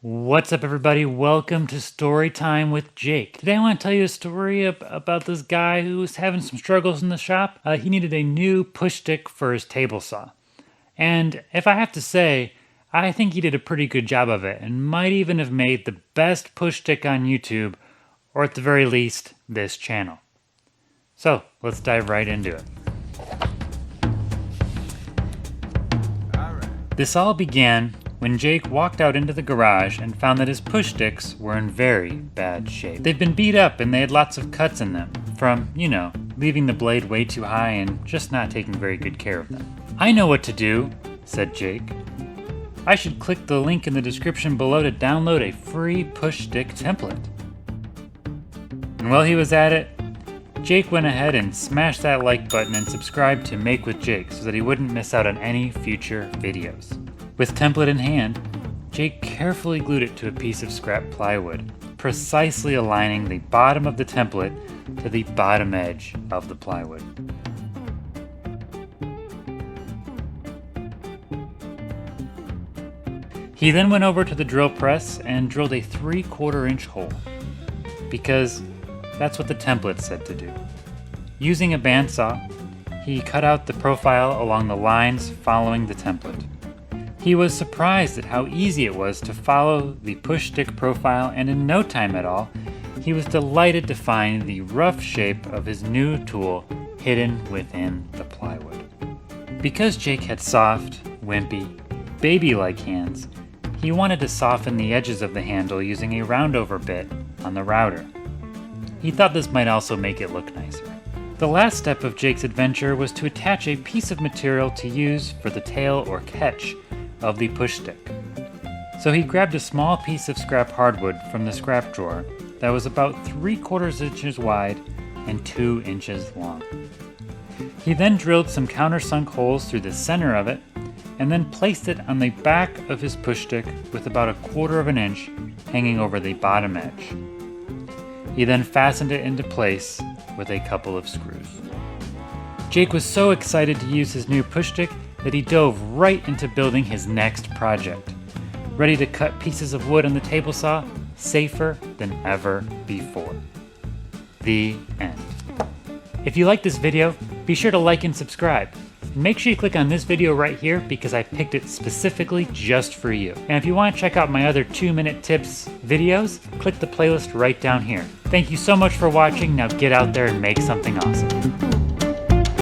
What's up, everybody? Welcome to Story Time with Jake. Today I want to tell you a story about this guy who was having some struggles in the shop. He needed a new push stick for his table saw. And if I have to say, I think he did a pretty good job of it and might even have made the best push stick on YouTube, or at the very least, this channel. So let's dive right into it. This all began when Jake walked out into the garage and found that his push sticks were in very bad shape. They'd been beat up and they had lots of cuts in them from, leaving the blade way too high and just not taking very good care of them. "I know what to do," said Jake. "I should click the link in the description below to download a free push stick template." And while he was at it, Jake went ahead and smashed that like button and subscribed to Make with Jake so that he wouldn't miss out on any future videos. With template in hand, Jake carefully glued it to a piece of scrap plywood, precisely aligning the bottom of the template to the bottom edge of the plywood. He then went over to the drill press and drilled a 3/4 inch hole, because that's what the template said to do. Using a bandsaw, he cut out the profile along the lines following the template. He was surprised at how easy it was to follow the push stick profile, and in no time at all, he was delighted to find the rough shape of his new tool hidden within the plywood. Because Jake had soft, wimpy, baby-like hands, he wanted to soften the edges of the handle using a roundover bit on the router. He thought this might also make it look nicer. The last step of Jake's adventure was to attach a piece of material to use for the tail or catch of the push stick. So he grabbed a small piece of scrap hardwood from the scrap drawer that was about 3/4 inches wide and 2 inches long. He then drilled some countersunk holes through the center of it and then placed it on the back of his push stick with about 1/4 inch hanging over the bottom edge. He then fastened it into place with a couple of screws. Jake was so excited to use his new push stick that he dove right into building his next project, ready to cut pieces of wood on the table saw safer than ever before. The end. If you like this video, be sure to like and subscribe. Make sure you click on this video right here because I picked it specifically just for you. And if you want to check out my other 2-minute tips videos, click the playlist right down here. Thank you so much for watching. Now get out there and make something awesome.